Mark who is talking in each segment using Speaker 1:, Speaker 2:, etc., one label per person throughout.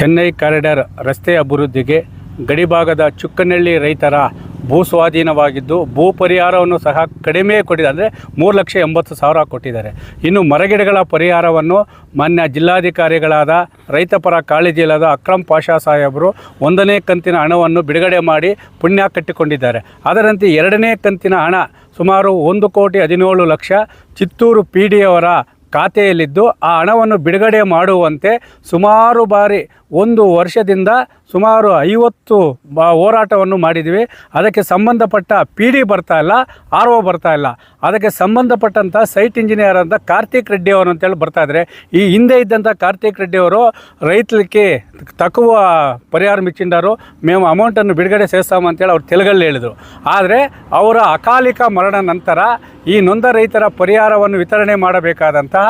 Speaker 1: Chennai corridor ರಸ್ತೆ ಅಭಿವೃದ್ಧಿಗೆ ಗಡಿಭಾಗದ ಚುಕ್ಕನಹಳ್ಳಿ ರೈತರ ಭೂ ಸ್ವಾಧೀನವಾಗಿದ್ದು ಭೂ ಪರಿಹಾರವನ್ನು ಸಹ ಕಡಿಮೆ ಕೊಟ್ಟಿದ್ದಾರೆ, ಅಂದರೆ 3,80,000 ಕೊಟ್ಟಿದ್ದಾರೆ. ಇನ್ನು ಮರಗಿಡಗಳ ಪರಿಹಾರವನ್ನು ಮಾನ್ಯ ಜಿಲ್ಲಾಧಿಕಾರಿಗಳಾದ ರೈತಪರ ಕಾಳಜಿ ಇಲ್ಲದ ಅಕ್ರಮ್ ಪಾಷಾ ಸಾಹೇಬರು 1ನೇ ಕಂತಿನ ಹಣವನ್ನು ಬಿಡುಗಡೆ ಮಾಡಿ ಪುಣ್ಯ ಕಟ್ಟಿಕೊಂಡಿದ್ದಾರೆ. ಅದರಂತೆ 2ನೇ ಕಂತಿನ ಹಣ ಸುಮಾರು 1,17,00,000 ಚಿತ್ತೂರು PD ಅವರ ಖಾತೆಯಲ್ಲಿದ್ದು ಆ ಹಣವನ್ನು ಬಿಡುಗಡೆ ಮಾಡುವಂತೆ ಸುಮಾರು ಬಾರಿ 1 ವರ್ಷದಿಂದ ಸುಮಾರು 50 ಹೋರಾಟವನ್ನು ಮಾಡಿದ್ವಿ. ಅದಕ್ಕೆ ಸಂಬಂಧಪಟ್ಟ PD ಬರ್ತಾ ಇಲ್ಲ, RO ಬರ್ತಾ ಇಲ್ಲ. ಅದಕ್ಕೆ ಸಂಬಂಧಪಟ್ಟಂಥ ಸೈಟ್ ಇಂಜಿನಿಯರ್ ಅಂತ ಕಾರ್ತಿಕ್ ರೆಡ್ಡಿ ಅವರು ಅಂತೇಳಿ ಬರ್ತಾಯಿದ್ದಾರೆ. ಈ ಹಿಂದೆ ಇದ್ದಂಥ ಕಾರ್ತಿಕ್ ರೆಡ್ಡಿ ಅವರು ರೈತರಿಗೆ ತಕ್ಕುವ ಪರಿಹಾರ ಮಿಚ್ಚಿಂಡರು, మేము ಅಮೌಂಟನ್ನು ಬಿಡುಗಡೆ ಸೇರಿಸ್ತಾಮಂತೇಳಿ ಅವ್ರು ತೆಲುಗಲ್ಲಿ ಹೇಳಿದರು. ಆದರೆ ಅವರ ಅಕಾಲಿಕ ಮರಣ ನಂತರ ಈ ನೊಂದ ರೈತರ ಪರಿಹಾರವನ್ನು ವಿತರಣೆ ಮಾಡಬೇಕಾದಂತಹ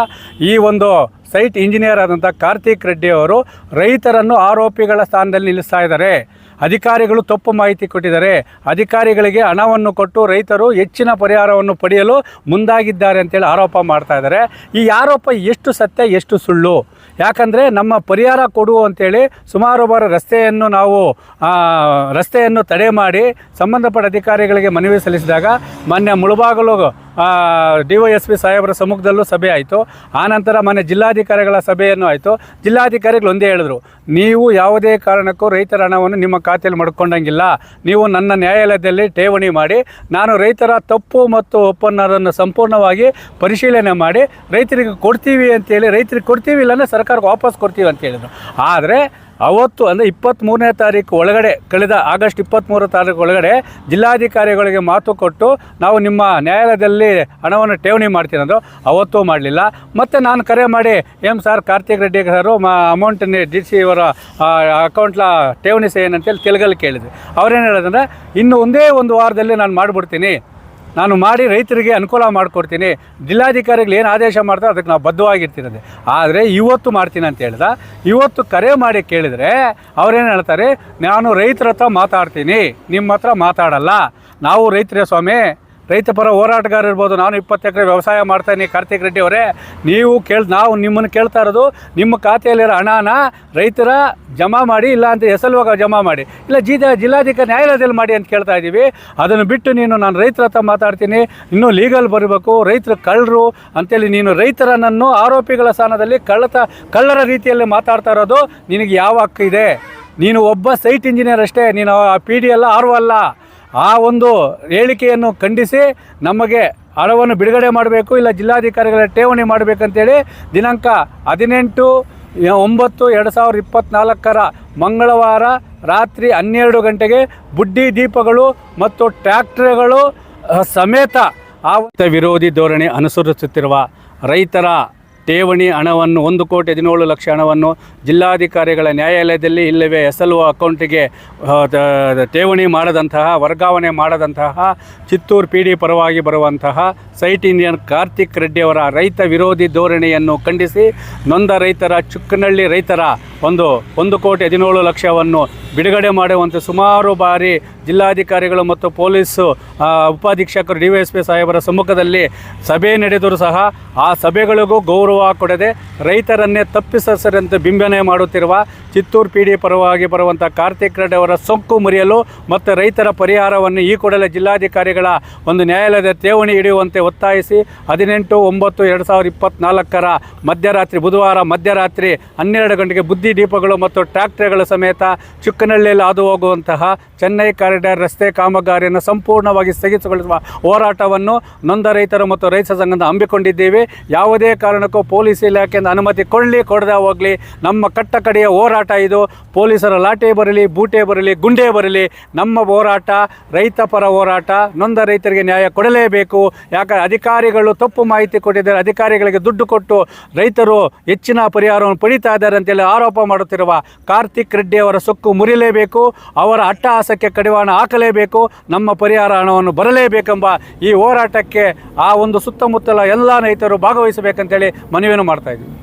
Speaker 1: ಈ ಒಂದು ಸೈಟ್ ಇಂಜಿನಿಯರ್ ಆದಂಥ ಕಾರ್ತಿಕ್ ರೆಡ್ಡಿ ಅವರು ರೈತರನ್ನು ಆರೋಪಿಗಳ ಸ್ಥಾನದಲ್ಲಿ ನಿಲ್ಲಿಸ್ತಾ ಇದ್ದಾರೆ. ಅಧಿಕಾರಿಗಳು ತಪ್ಪು ಮಾಹಿತಿ ಕೊಟ್ಟಿದ್ದಾರೆ. ಅಧಿಕಾರಿಗಳಿಗೆ ಹಣವನ್ನು ಕೊಟ್ಟು ರೈತರು ಹೆಚ್ಚಿನ ಪರಿಹಾರವನ್ನು ಪಡೆಯಲು ಮುಂದಾಗಿದ್ದಾರೆ ಅಂತೇಳಿ ಆರೋಪ ಮಾಡ್ತಾ ಇದ್ದಾರೆ. ಈ ಆರೋಪ ಎಷ್ಟು ಸತ್ಯ ಎಷ್ಟು ಸುಳ್ಳು? ಯಾಕಂದರೆ ನಮ್ಮ ಪರಿಹಾರ ಕೊಡು ಅಂತೇಳಿ ಸುಮಾರು ಬಾರಿ ರಸ್ತೆಯನ್ನು ತಡೆ ಮಾಡಿ ಸಂಬಂಧಪಟ್ಟ ಅಧಿಕಾರಿಗಳಿಗೆ ಮನವಿ ಸಲ್ಲಿಸಿದಾಗ ಮಾನ್ಯ ಮುಳಬಾಗಿಲು DYSP ಸಾಹೇಬರ ಸಮ್ಮುಖದಲ್ಲೂ ಸಭೆ ಆಯಿತು. ಆನಂತರ ಮಾನ್ಯ ಜಿಲ್ಲಾಧಿಕಾರಿಗಳ ಸಭೆಯನ್ನು ಆಯಿತು. ಜಿಲ್ಲಾಧಿಕಾರಿಗಳು ಒಂದೇ ಹೇಳಿದ್ರು, ನೀವು ಯಾವುದೇ ಕಾರಣಕ್ಕೂ ರೈತರ ಹಣವನ್ನು ನಿಮ್ಮ ಖಾತೆಯಲ್ಲಿ ಮಾಡ್ಕೊಂಡಂಗಿಲ್ಲ. ನೀವು ನನ್ನ ನ್ಯಾಯಾಲಯದಲ್ಲಿ ಠೇವಣಿ ಮಾಡಿ, ನಾನು ರೈತರ ತಪ್ಪು ಮತ್ತು ಒಪ್ಪಂದವನ್ನು ಸಂಪೂರ್ಣವಾಗಿ ಪರಿಶೀಲನೆ ಮಾಡಿ ರೈತರಿಗೆ ಕೊಡ್ತೀವಿ ಅಂತೇಳಿ, ರೈತರಿಗೆ ಕೊಡ್ತೀವಿ ಇಲ್ಲಾಂದರೆ ಸರ್ಕಾರಕ್ಕೆ ವಾಪಸ್ ಕೊಡ್ತೀವಿ ಅಂತ ಹೇಳಿದರು. ಆದರೆ ಅವತ್ತು ಅಂದರೆ 23ನೇ ತಾರೀಕು ಒಳಗಡೆ, ಕಳೆದ ಆಗಸ್ಟ್ 23 ತಾರೀಕು ಒಳಗಡೆ ಜಿಲ್ಲಾಧಿಕಾರಿಗಳಿಗೆ ಮಾತು ಕೊಟ್ಟು ನಾವು ನಿಮ್ಮ ನ್ಯಾಯಾಲಯದಲ್ಲಿ ಹಣವನ್ನು ಠೇವಣಿ ಮಾಡ್ತೀನಿ ಅಂದರು. ಅವತ್ತೂ ಮಾಡಲಿಲ್ಲ. ಮತ್ತು ನಾನು ಕರೆ ಮಾಡಿ ಸರ್ ಕಾರ್ತಿಕ್ ರೆಡ್ಡಿ ಸರು ಅಮೌಂಟನ್ನೇ DC ಅವರ ಅಕೌಂಟ್ಲ ಠೇವಣಿ ಸೇನಂತೇಳಿ ತೆಲುಗಲ್ಲಿ ಕೇಳಿದ್ವಿ. ಅವ್ರೇನು ಹೇಳೋದಂದರೆ, ಇನ್ನು ಒಂದೇ ಒಂದು ವಾರದಲ್ಲಿ ನಾನು ಮಾಡಿಬಿಡ್ತೀನಿ, ನಾನು ಮಾಡಿ ರೈತರಿಗೆ ಅನುಕೂಲ ಮಾಡಿಕೊಡ್ತೀನಿ, ಜಿಲ್ಲಾಧಿಕಾರಿಗಳು ಏನು ಆದೇಶ ಮಾಡ್ತಾರೆ ಅದಕ್ಕೆ ನಾವು ಬದ್ಧವಾಗಿರ್ತೀನಿ. ಆದರೆ ಇವತ್ತು ಮಾಡ್ತೀನಿ ಅಂತ ಹೇಳ್ದ. ಇವತ್ತು ಕರೆ ಮಾಡಿ ಕೇಳಿದರೆ ಅವ್ರೇನು ಹೇಳ್ತಾರೆ, ನಾನು ರೈತರ ಹತ್ರ ಮಾತಾಡ್ತೀನಿ, ನಿಮ್ಮ ಹತ್ರ ಮಾತಾಡಲ್ಲ. ನಾವು ರೈತರೇ ಸ್ವಾಮಿ, ರೈತ ಪರ ಹೋರಾಟಗಾರ ಇರ್ಬೋದು. ನಾನು 20 ಎಕರೆ ವ್ಯವಸಾಯ ಮಾಡ್ತಾಯಿದ್ದೀನಿ ಕಾರ್ತಿಕ್ ರೆಡ್ಡಿ ಅವರೇ. ನಾವು ನಿಮ್ಮನ್ನು ಕೇಳ್ತಾ ಇರೋದು, ನಿಮ್ಮ ಖಾತೆಯಲ್ಲಿರೋ ಹಣನ ರೈತರ ಜಮಾ ಮಾಡಿ, ಇಲ್ಲ ಅಂತ SLO ಜಮಾ ಮಾಡಿ, ಇಲ್ಲ ಜಿಲ್ಲಾಧಿಕಾರಿ ನ್ಯಾಯಾಲಯದಲ್ಲಿ ಮಾಡಿ ಅಂತ ಕೇಳ್ತಾ ಇದ್ದೀವಿ. ಅದನ್ನು ಬಿಟ್ಟು ನಾನು ರೈತರ ಹತ್ರ ಮಾತಾಡ್ತೀನಿ, ಇನ್ನೂ ಲೀಗಲ್ ಬರಬೇಕು, ರೈತರು ಕಳ್ಳರು ಅಂತೇಳಿ ನೀನು ರೈತರನ್ನು ಆರೋಪಿಗಳ ಸ್ಥಾನದಲ್ಲಿ ಕಳ್ಳರ ರೀತಿಯಲ್ಲಿ ಮಾತಾಡ್ತಾ ಇರೋದು ನಿನಗೆ ಯಾವ ಹಕ್ಕು ಇದೆ? ನೀನು ಒಬ್ಬ ಸೈಟ್ ಇಂಜಿನಿಯರ್ ಅಷ್ಟೇ, ನೀನು PD ಅಲ್ಲ, RO ಅಲ್ಲ. ಆ ಒಂದು ಹೇಳಿಕೆಯನ್ನು ಖಂಡಿಸಿ ನಮಗೆ ಹಣವನ್ನು ಬಿಡುಗಡೆ ಮಾಡಬೇಕು, ಇಲ್ಲ ಜಿಲ್ಲಾಧಿಕಾರಿಗಳ ಠೇವಣಿ ಮಾಡಬೇಕಂತೇಳಿ ದಿನಾಂಕ 18/9/2024 ಮಂಗಳವಾರ ರಾತ್ರಿ 12 ಗಂಟೆಗೆ ಬುಡ್ಡಿ ದೀಪಗಳು ಮತ್ತು ಟ್ರ್ಯಾಕ್ಟರ್ಗಳು ಸಮೇತ ಆ ವಿರೋಧಿ ಧೋರಣೆ ಅನುಸರಿಸುತ್ತಿರುವ ರೈತರ ಠೇವಣಿ ಹಣವನ್ನು 1,17,00,000 ಹಣವನ್ನು ಜಿಲ್ಲಾಧಿಕಾರಿಗಳ ನ್ಯಾಯಾಲಯದಲ್ಲಿ ಇಲ್ಲವೇ SLO ಅಕೌಂಟಿಗೆ ಠೇವಣಿ ಮಾಡದಂತಹ, ವರ್ಗಾವಣೆ ಮಾಡದಂತಹ ಚಿತ್ತೂರು PD ಪರವಾಗಿ ಬರುವಂತಹ ಸೈಟ್ ಇಂಜಿನಿಯರ್ ಕಾರ್ತಿಕ್ ರೆಡ್ಡಿ ಅವರ ರೈತ ವಿರೋಧಿ ಧೋರಣೆಯನ್ನು ಖಂಡಿಸಿ ನೊಂದ ರೈತರ ಚುಕ್ಕನಹಳ್ಳಿ ರೈತರ 1,17,00,000ವನ್ನು ಬಿಡುಗಡೆ ಮಾಡುವಂತೆ ಸುಮಾರು ಬಾರಿ ಜಿಲ್ಲಾಧಿಕಾರಿಗಳು ಮತ್ತು ಪೊಲೀಸು ಉಪಾಧೀಕ್ಷಕರು DYSP ಸಾಹೇಬರ ಸಮ್ಮುಖದಲ್ಲಿ ಸಭೆ ನಡೆದರೂ ಸಹ ಆ ಸಭೆಗಳಿಗೂ ಗೌರವ ಕೊಡದೆ ರೈತರನ್ನೇ ತಪ್ಪಿಸರಂತೆ ಬಿಂಬನೆ ಮಾಡುತ್ತಿರುವ ಚಿತ್ತೂರು PD ಪರವಾಗಿ ಬರುವಂಥ ಕಾರ್ತಿಕ್ ರೆಡ್ಡಿ ಅವರ ಸೊಕ್ಕು ಮುರಿಯಲು ಮತ್ತು ರೈತರ ಪರಿಹಾರವನ್ನು ಈ ಕೂಡಲೇ ಜಿಲ್ಲಾಧಿಕಾರಿಗಳ ಒಂದು ನ್ಯಾಯಾಲಯದ ಠೇವಣಿ ಹಿಡಿಯುವಂತೆ ಒತ್ತಾಯಿಸಿ 18/9/2024 ಮಧ್ಯರಾತ್ರಿ, ಬುಧವಾರ ಮಧ್ಯರಾತ್ರಿ 12 ಗಂಟೆಗೆ ಬುದ್ಧಿ ದೀಪಗಳು ಮತ್ತು ಟ್ರ್ಯಾಕ್ಟರ್ಗಳ ಸಮೇತ ಚುಕ್ಕನಹಳ್ಳಿಯಲ್ಲಿ ಹಾದು ಹೋಗುವಂತಹ ಚೆನ್ನೈ ಕಾರಿಡಾರ್ ರಸ್ತೆ ಕಾಮಗಾರಿಯನ್ನು ಸಂಪೂರ್ಣವಾಗಿ ಸ್ಥಗಿತಗೊಳಿಸುವ ಹೋರಾಟವನ್ನು ನೊಂದ ರೈತರು ಮತ್ತು ರೈತ ಸಂಘದಿಂದ ಹಮ್ಮಿಕೊಂಡಿದ್ದೇವೆ. ಯಾವುದೇ ಕಾರಣಕ್ಕೂ ಪೊಲೀಸ್ ಇಲಾಖೆಯಿಂದ ಅನುಮತಿ ಕೊಡದೆ ಹೋಗಲಿ, ನಮ್ಮ ಕಟ್ಟಕಡೆಯ ಹೋರಾಟ ಇದು. ಪೊಲೀಸರ ಲಾಠಿ ಬರಲಿ, ಬೂಟೆ ಬರಲಿ, ಗುಂಡೆ ಬರಲಿ, ನಮ್ಮ ಹೋರಾಟ ರೈತ ಪರ ಹೋರಾಟ. ನೊಂದ ರೈತರಿಗೆ ನ್ಯಾಯ ಕೊಡಲೇಬೇಕು. ಯಾಕಂದರೆ ಅಧಿಕಾರಿಗಳು ತಪ್ಪು ಮಾಹಿತಿ ಕೊಟ್ಟಿದ್ದಾರೆ, ಅಧಿಕಾರಿಗಳಿಗೆ ದುಡ್ಡು ಕೊಟ್ಟು ರೈತರು ಹೆಚ್ಚಿನ ಪರಿಹಾರವನ್ನು ಪಡೀತಾ ಇದ್ದಾರೆ ಅಂತೇಳಿ ಆರೋಪ ಮಾಡುತ್ತಿರುವ ಕಾರ್ತಿಕ್ ರೆಡ್ಡಿ ಅವರ ಸೊಕ್ಕು ಮುರಿಯಲೇಬೇಕು. ಅವರ ಅಟ್ಟಹಾಸಕ್ಕೆ ಕಡಿವಾಣ ಹಾಕಲೇಬೇಕು. ನಮ್ಮ ಪರಿಹಾರ ಹಣವನ್ನು ಬರಲೇಬೇಕೆಂಬ ಈ ಹೋರಾಟಕ್ಕೆ ಆ ಒಂದು ಸುತ್ತಮುತ್ತಲ ಎಲ್ಲ ರೈತರು ಭಾಗವಹಿಸಬೇಕಂತೇಳಿ ಮನವಿಯನ್ನು ಮಾಡ್ತಾಯಿದ್ದೀವಿ.